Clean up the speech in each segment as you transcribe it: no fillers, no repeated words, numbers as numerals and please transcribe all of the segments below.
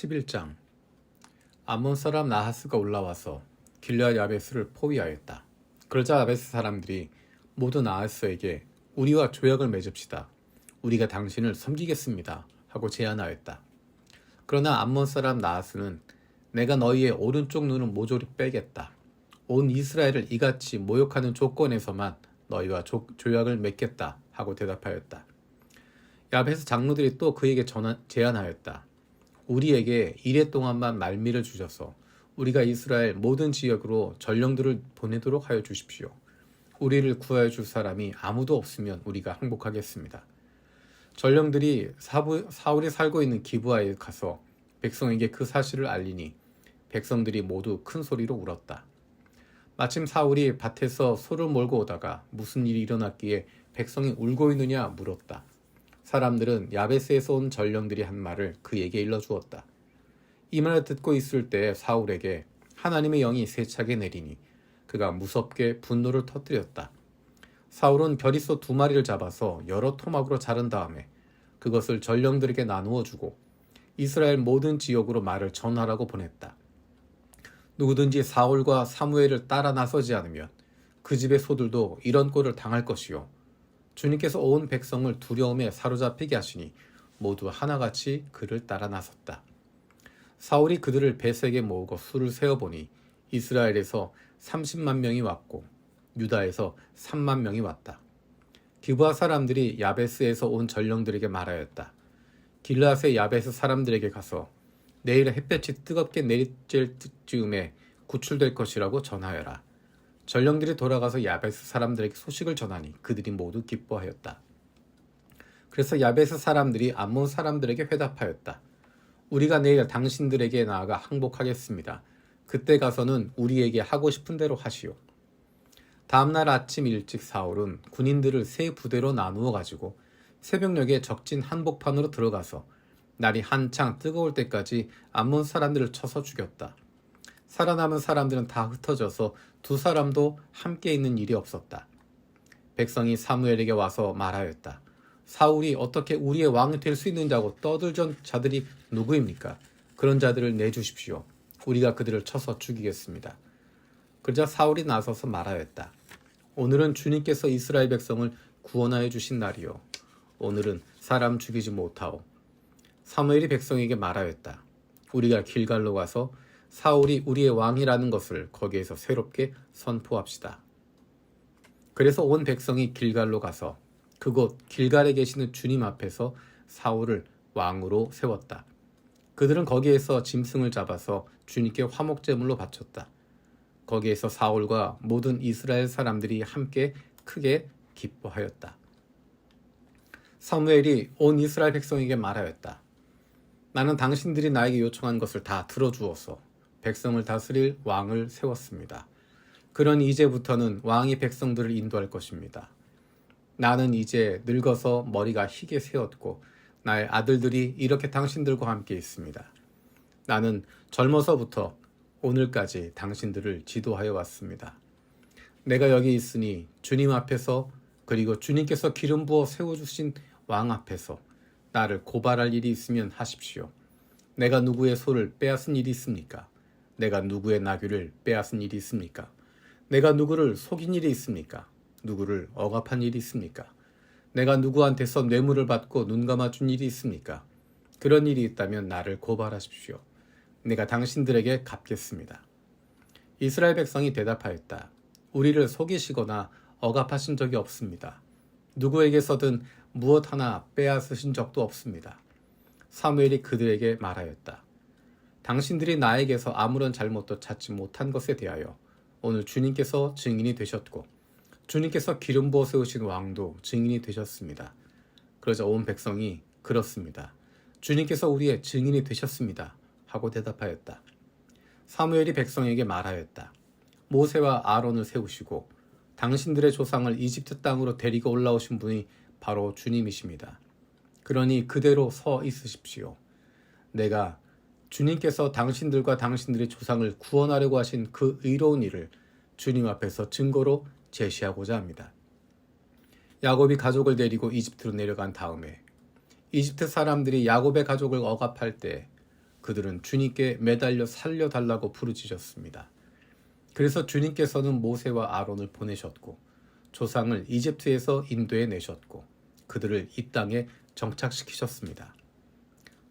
11장. 암몬 사람 나하스가 올라와서 길르앗 야베스를 포위하였다. 그러자 야베스 사람들이 모두 나하스에게 우리와 조약을 맺읍시다. 우리가 당신을 섬기겠습니다. 하고 제안하였다. 그러나 암몬 사람 나하스는 내가 너희의 오른쪽 눈을 모조리 빼겠다. 온 이스라엘을 이같이 모욕하는 조건에서만 너희와 조약을 맺겠다. 하고 대답하였다. 야베스 장로들이 또 그에게 제안하였다. 우리에게 이래 동안만 말미를 주셔서 우리가 이스라엘 모든 지역으로 전령들을 보내도록 하여 주십시오. 우리를 구하여 줄 사람이 아무도 없으면 우리가 항복하겠습니다. 전령들이 사울이 살고 있는 기브아에 가서 백성에게 그 사실을 알리니 백성들이 모두 큰 소리로 울었다. 마침 사울이 밭에서 소를 몰고 오다가 무슨 일이 일어났기에 백성이 울고 있느냐 물었다. 사람들은 야베스에서 온 전령들이 한 말을 그에게 일러주었다. 이 말을 듣고 있을 때 사울에게 하나님의 영이 세차게 내리니 그가 무섭게 분노를 터뜨렸다. 사울은 별이소 2마리를 잡아서 여러 토막으로 자른 다음에 그것을 전령들에게 나누어 주고 이스라엘 모든 지역으로 말을 전하라고 보냈다. 누구든지 사울과 사무엘을 따라 나서지 않으면 그 집의 소들도 이런 꼴을 당할 것이요. 주님께서 온 백성을 두려움에 사로잡히게 하시니 모두 하나같이 그를 따라 나섰다. 사울이 그들을 베색에 모으고 수를 세어보니 이스라엘에서 30만 명이 왔고 유다에서 3만 명이 왔다. 기브아 사람들이 야베스에서 온 전령들에게 말하였다. 길르앗의 야베스 사람들에게 가서 내일 햇볕이 뜨겁게 내리쬐을 즈음에 구출될 것이라고 전하여라. 전령들이 돌아가서 야베스 사람들에게 소식을 전하니 그들이 모두 기뻐하였다. 그래서 야베스 사람들이 암몬 사람들에게 회답하였다. 우리가 내일 당신들에게 나아가 항복하겠습니다. 그때 가서는 우리에게 하고 싶은 대로 하시오. 다음날 아침 일찍 사울은 군인들을 3부대로 나누어 가지고 새벽녘에 적진 한복판으로 들어가서 날이 한창 뜨거울 때까지 암몬 사람들을 쳐서 죽였다. 살아남은 사람들은 다 흩어져서 2사람도 함께 있는 일이 없었다. 백성이 사무엘에게 와서 말하였다. 사울이 어떻게 우리의 왕이 될 수 있는 자고 떠들던 자들이 누구입니까? 그런 자들을 내주십시오. 우리가 그들을 쳐서 죽이겠습니다. 그러자 사울이 나서서 말하였다. 오늘은 주님께서 이스라엘 백성을 구원하여 주신 날이요. 오늘은 사람 죽이지 못하오. 사무엘이 백성에게 말하였다. 우리가 길갈로 가서 사울이 우리의 왕이라는 것을 거기에서 새롭게 선포합시다. 그래서 온 백성이 길갈로 가서 그곳 길갈에 계시는 주님 앞에서 사울을 왕으로 세웠다. 그들은 거기에서 짐승을 잡아서 주님께 화목제물로 바쳤다. 거기에서 사울과 모든 이스라엘 사람들이 함께 크게 기뻐하였다. 사무엘이 온 이스라엘 백성에게 말하였다. 나는 당신들이 나에게 요청한 것을 다 들어주어서 백성을 다스릴 왕을 세웠습니다. 그러니 이제부터는 왕이 백성들을 인도할 것입니다. 나는 이제 늙어서 머리가 희게 새었고 나의 아들들이 이렇게 당신들과 함께 있습니다. 나는 젊어서부터 오늘까지 당신들을 지도하여 왔습니다. 내가 여기 있으니 주님 앞에서 그리고 주님께서 기름 부어 세워주신 왕 앞에서 나를 고발할 일이 있으면 하십시오. 내가 누구의 소를 빼앗은 일이 있습니까? 내가 누구의 나귀를 빼앗은 일이 있습니까? 내가 누구를 속인 일이 있습니까? 누구를 억압한 일이 있습니까? 내가 누구한테서 뇌물을 받고 눈 감아준 일이 있습니까? 그런 일이 있다면 나를 고발하십시오. 내가 당신들에게 갚겠습니다. 이스라엘 백성이 대답하였다. 우리를 속이시거나 억압하신 적이 없습니다. 누구에게서든 무엇 하나 빼앗으신 적도 없습니다. 사무엘이 그들에게 말하였다. 당신들이 나에게서 아무런 잘못도 찾지 못한 것에 대하여 오늘 주님께서 증인이 되셨고 주님께서 기름 부어 세우신 왕도 증인이 되셨습니다. 그러자 온 백성이 그렇습니다. 주님께서 우리의 증인이 되셨습니다. 하고 대답하였다. 사무엘이 백성에게 말하였다. 모세와 아론을 세우시고 당신들의 조상을 이집트 땅으로 데리고 올라오신 분이 바로 주님이십니다. 그러니 그대로 서 있으십시오. 내가 주님께서 당신들과 당신들의 조상을 구원하려고 하신 그 의로운 일을 주님 앞에서 증거로 제시하고자 합니다. 야곱이 가족을 데리고 이집트로 내려간 다음에 이집트 사람들이 야곱의 가족을 억압할 때 그들은 주님께 매달려 살려달라고 부르짖었습니다. 그래서 주님께서는 모세와 아론을 보내셨고 조상을 이집트에서 인도해 내셨고 그들을 이 땅에 정착시키셨습니다.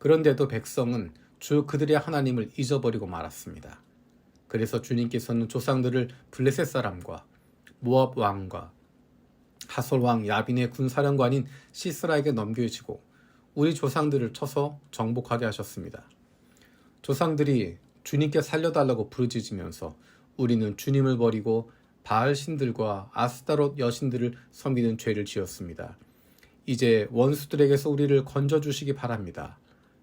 그런데도 백성은 주 그들의 하나님을 잊어버리고 말았습니다. 그래서 주님께서는 조상들을 블레셋 사람과 모압 왕과 하솔 왕 야빈의 군사령관인 시스라에게 넘겨주시고 우리 조상들을 쳐서 정복하게 하셨습니다. 조상들이 주님께 살려달라고 부르짖으면서 우리는 주님을 버리고 바알 신들과 아스타롯 여신들을 섬기는 죄를 지었습니다. 이제 원수들에게서 우리를 건져주시기 바랍니다.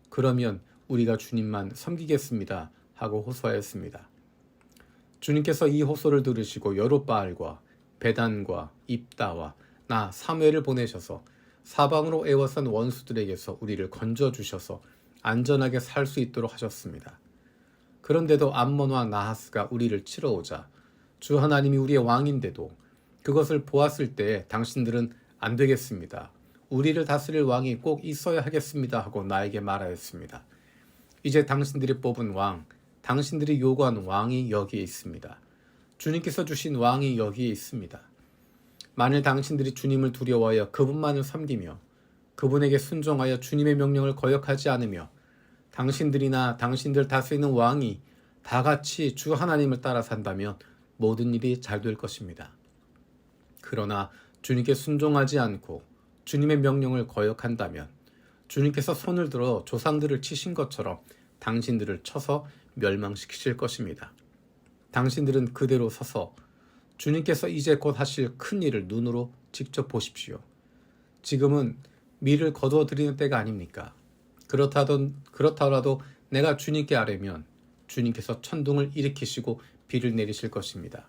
그러면 우리가 주님만 섬기겠습니다. 하고 호소하였습니다. 주님께서 이 호소를 들으시고 여룻바알과 베단과 입다와 나 사무엘을 보내셔서 사방으로 애워싼 원수들에게서 우리를 건져주셔서 안전하게 살 수 있도록 하셨습니다. 그런데도 암몬 왕 나하스가 우리를 치러 오자 주 하나님이 우리의 왕인데도 그것을 보았을 때 당신들은 안 되겠습니다. 우리를 다스릴 왕이 꼭 있어야 하겠습니다 하고 나에게 말하였습니다. 이제 당신들이 뽑은 왕, 당신들이 요구한 왕이 여기에 있습니다. 주님께서 주신 왕이 여기에 있습니다. 만일 당신들이 주님을 두려워하여 그분만을 섬기며 그분에게 순종하여 주님의 명령을 거역하지 않으며 당신들이나 당신들 다스리는 왕이 다 같이 주 하나님을 따라 산다면 모든 일이 잘 될 것입니다. 그러나 주님께 순종하지 않고 주님의 명령을 거역한다면 주님께서 손을 들어 조상들을 치신 것처럼 당신들을 쳐서 멸망시키실 것입니다. 당신들은 그대로 서서 주님께서 이제 곧 하실 큰 일을 눈으로 직접 보십시오. 지금은 밀을 거두어드리는 때가 아닙니까? 그렇다라도 내가 주님께 아뢰면 주님께서 천둥을 일으키시고 비를 내리실 것입니다.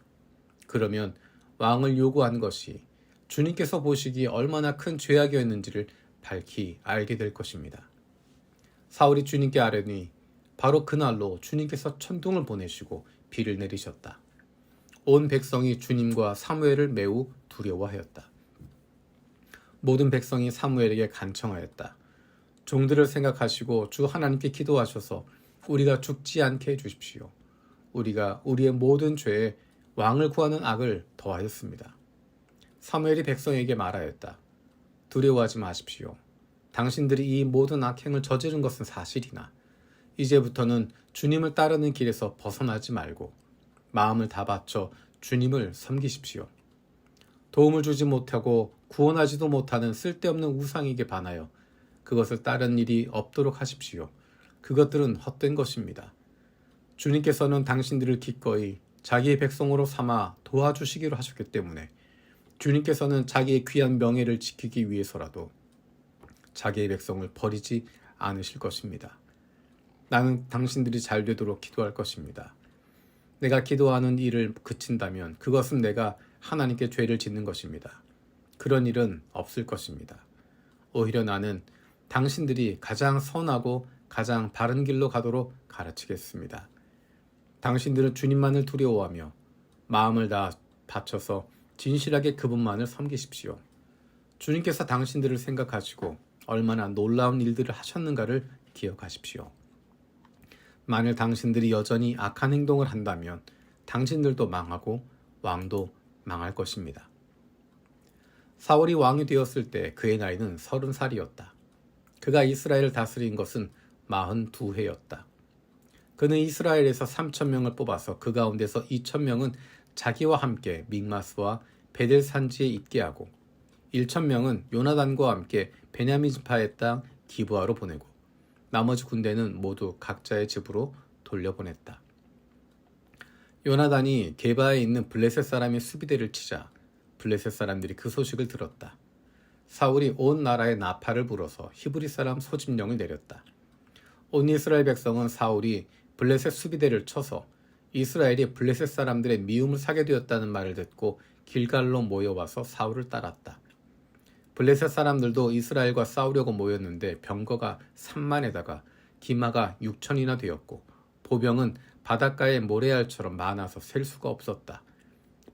그러면 왕을 요구한 것이 주님께서 보시기에 얼마나 큰 죄악이었는지를 밝히 알게 될 것입니다. 사울이 주님께 아뢰니 바로 그날로 주님께서 천둥을 보내시고 비를 내리셨다. 온 백성이 주님과 사무엘을 매우 두려워하였다. 모든 백성이 사무엘에게 간청하였다. 종들을 생각하시고 주 하나님께 기도하셔서 우리가 죽지 않게 해주십시오. 우리가 우리의 모든 죄에 왕을 구하는 악을 더하였습니다. 사무엘이 백성에게 말하였다. 두려워하지 마십시오. 당신들이 이 모든 악행을 저지른 것은 사실이나 이제부터는 주님을 따르는 길에서 벗어나지 말고 마음을 다 바쳐 주님을 섬기십시오. 도움을 주지 못하고 구원하지도 못하는 쓸데없는 우상에게 반하여 그것을 따르는 일이 없도록 하십시오. 그것들은 헛된 것입니다. 주님께서는 당신들을 기꺼이 자기의 백성으로 삼아 도와주시기로 하셨기 때문에 주님께서는 자기의 귀한 명예를 지키기 위해서라도 자기의 백성을 버리지 않으실 것입니다. 나는 당신들이 잘 되도록 기도할 것입니다. 내가 기도하는 일을 그친다면 그것은 내가 하나님께 죄를 짓는 것입니다. 그런 일은 없을 것입니다. 오히려 나는 당신들이 가장 선하고 가장 바른 길로 가도록 가르치겠습니다. 당신들은 주님만을 두려워하며 마음을 다 바쳐서 진실하게 그분만을 섬기십시오. 주님께서 당신들을 생각하시고 얼마나 놀라운 일들을 하셨는가를 기억하십시오. 만일 당신들이 여전히 악한 행동을 한다면 당신들도 망하고 왕도 망할 것입니다. 사울이 왕이 되었을 때 그의 나이는 30살이었다. 그가 이스라엘을 다스린 것은 42해였다. 그는 이스라엘에서 3,000명을 뽑아서 그 가운데서 2,000명은 자기와 함께 믹마스와 베델 산지에 있게 하고 1,000명은 요나단과 함께 베냐민 지파의 땅 기브아로 보내고 나머지 군대는 모두 각자의 집으로 돌려보냈다. 요나단이 게바에 있는 블레셋 사람의 수비대를 치자 블레셋 사람들이 그 소식을 들었다. 사울이 온 나라에 나팔을 불어서 히브리 사람 소집령을 내렸다. 온 이스라엘 백성은 사울이 블레셋 수비대를 쳐서 이스라엘이 블레셋 사람들의 미움을 사게 되었다는 말을 듣고 길갈로 모여와서 사울을 따랐다. 블레셋 사람들도 이스라엘과 싸우려고 모였는데 병거가 3만에다가 기마가 6천이나 되었고 보병은 바닷가의 모래알처럼 많아서 셀 수가 없었다.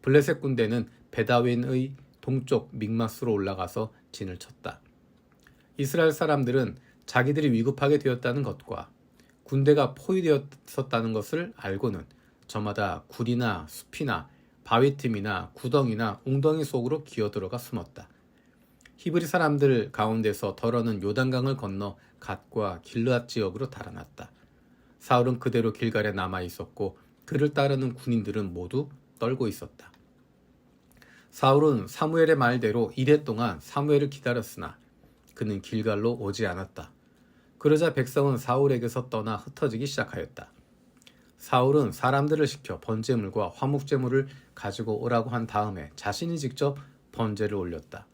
블레셋 군대는 베다웬의 동쪽 믹마스로 올라가서 진을 쳤다. 이스라엘 사람들은 자기들이 위급하게 되었다는 것과 군대가 포위되었었다는 것을 알고는 저마다 굴이나 숲이나 바위 틈이나 구덩이나 웅덩이 속으로 기어들어가 숨었다. 히브리 사람들 가운데서 덜어는 요단강을 건너 갓과 길르앗 지역으로 달아났다. 사울은 그대로 길갈에 남아 있었고 그를 따르는 군인들은 모두 떨고 있었다. 사울은 사무엘의 말대로 이래 동안 사무엘을 기다렸으나 그는 길갈로 오지 않았다. 그러자 백성은 사울에게서 떠나 흩어지기 시작하였다. 사울은 사람들을 시켜 번제물과 화목제물을 가지고 오라고 한 다음에 자신이 직접 번제를 올렸다.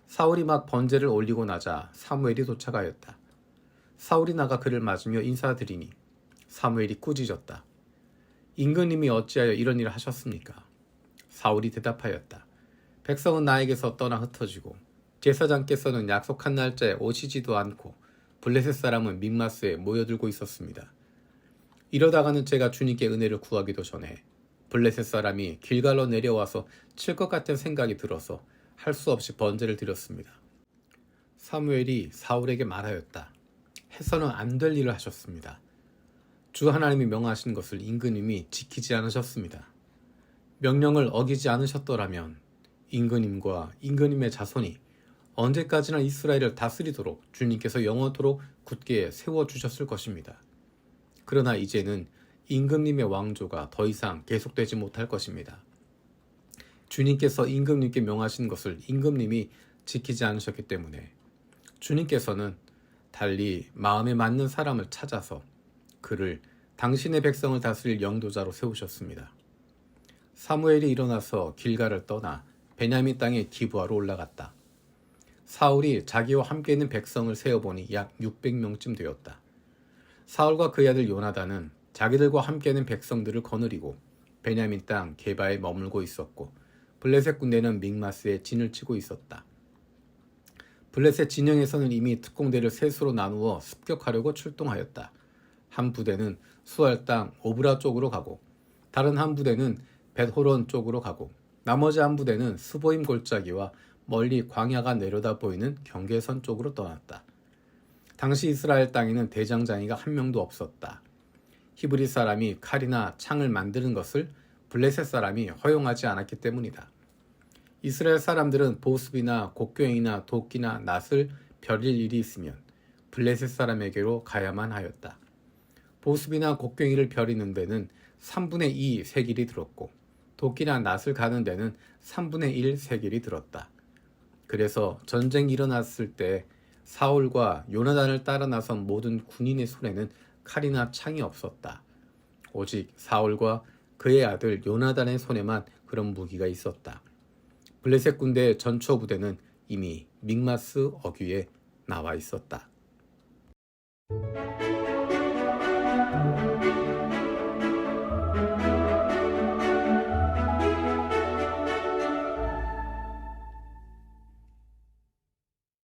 사울이 막 번제를 올리고 나자 사무엘이 도착하였다. 사울이 나가 그를 맞으며 인사드리니 사무엘이 꾸짖었다. 임금님이 어찌하여 이런 일을 하셨습니까? 사울이 대답하였다. 백성은 나에게서 떠나 흩어지고 제사장께서는 약속한 날짜에 오시지도 않고 블레셋 사람은 믹마스에 모여들고 있었습니다. 이러다가는 제가 주님께 은혜를 구하기도 전에 블레셋 사람이 길갈로 내려와서 칠 것 같은 생각이 들어서 할 수 없이 번제를 드렸습니다. 사무엘이 사울에게 말하였다. 해서는 안 될 일을 하셨습니다. 주 하나님이 명하신 것을 임금님이 지키지 않으셨습니다. 명령을 어기지 않으셨더라면 임금님과 임금님의 자손이 언제까지나 이스라엘을 다스리도록 주님께서 영원토록 굳게 세워주셨을 것입니다. 그러나 이제는 임금님의 왕조가 더 이상 계속되지 못할 것입니다. 주님께서 임금님께 명하신 것을 임금님이 지키지 않으셨기 때문에 주님께서는 달리 마음에 맞는 사람을 찾아서 그를 당신의 백성을 다스릴 영도자로 세우셨습니다. 사무엘이 일어나서 길갈을 떠나 베냐민 땅의 기브아로 올라갔다. 사울이 자기와 함께 있는 백성을 세어보니 약 600명쯤 되었다. 사울과 그의 아들 요나단은 자기들과 함께 있는 백성들을 거느리고 베냐민 땅 게바에 머물고 있었고 블레셋 군대는 믹마스에 진을 치고 있었다. 블레셋 진영에서는 이미 특공대를 셋으로 나누어 습격하려고 출동하였다. 한 부대는 수알 땅 오브라 쪽으로 가고 다른 한 부대는 벳호론 쪽으로 가고 나머지 한 부대는 스보임 골짜기와 멀리 광야가 내려다 보이는 경계선 쪽으로 떠났다. 당시 이스라엘 땅에는 대장장이가 한 명도 없었다. 히브리 사람이 칼이나 창을 만드는 것을 블레셋 사람이 허용하지 않았기 때문이다. 이스라엘 사람들은 보습이나 곡괭이나 도끼나 낫을 벼릴 일이 있으면 블레셋 사람에게로 가야만 하였다. 보습이나 곡괭이를 벼리는 데는 3분의 2 세길이 들었고 도끼나 낫을 가는 데는 3분의 1 세길이 들었다. 그래서 전쟁이 일어났을 때 사울과 요나단을 따라 나선 모든 군인의 손에는 칼이나 창이 없었다. 오직 사울과 그의 아들 요나단의 손에만 그런 무기가 있었다. 블레셋 군대의 전초 부대는 이미 믹마스 어귀에 나와 있었다.